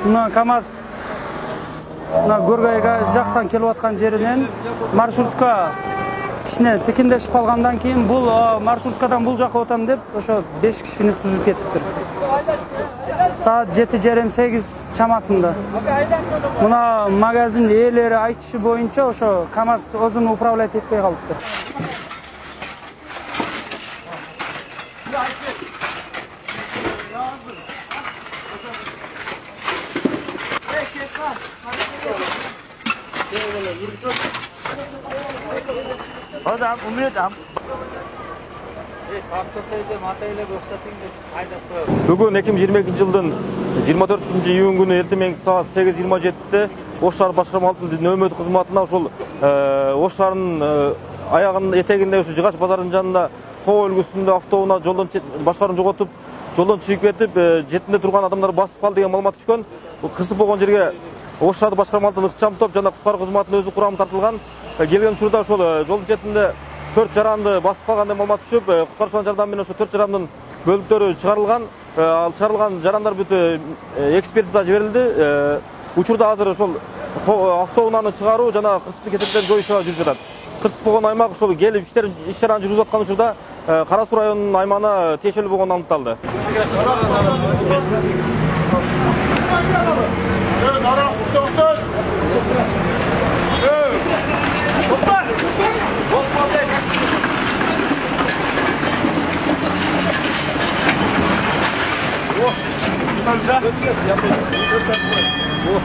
Mына КамАЗ Горгайга жактан келип аткан жеринен маршрутка кичине секиндешип калгандан кийин бул маршруткадан бул жака отам деп ошо 5 кишини сүзүп кетиптир. Саат 7:30-8 чамасында. Мына магазин ээлери айтышы боюнча ошо КамАЗ өзүн управлять этпей калыптыр. Бүгін 2022-жылдың 24-июнь күні ертемен саат 8:27-те Ош шаар башкармалыктын нөмөт кызматына ошол Ош шаарынын аягынын этегинде ушу Жыгач базарынын жанында Хоо үлгүсүндө автоунаа жолдон башкаруун жоготуп, жолдон чыгып кетип, жетинде турган адамдар басып калды деген маалымат түшкөн. Кырсып болгон жерге Ош шаардык башкармалыктын ыкчам топ жана куткаруу кызматынын өзү курамы тартылган. Келген учурда ошол жолдун четинде 4 жаранды басып калган деп маалымат түшүп, куткаруучулардын жардамы менен ошо 4 жарандын бөлүктөрү чыгарылган. Ал чыгарылган жарандар бүт экспертизага жиберилди. Учурда азыр ошол автоунааны чыгаруу жана кырсыктын кесепеттерин жою иши жүрүп жатат. Кырсып болгон аймак ошол келип иш чараны жүргүзүп аткан учурда Кара Суу районунун аймагына тиешелүү болгону аныкталды. О,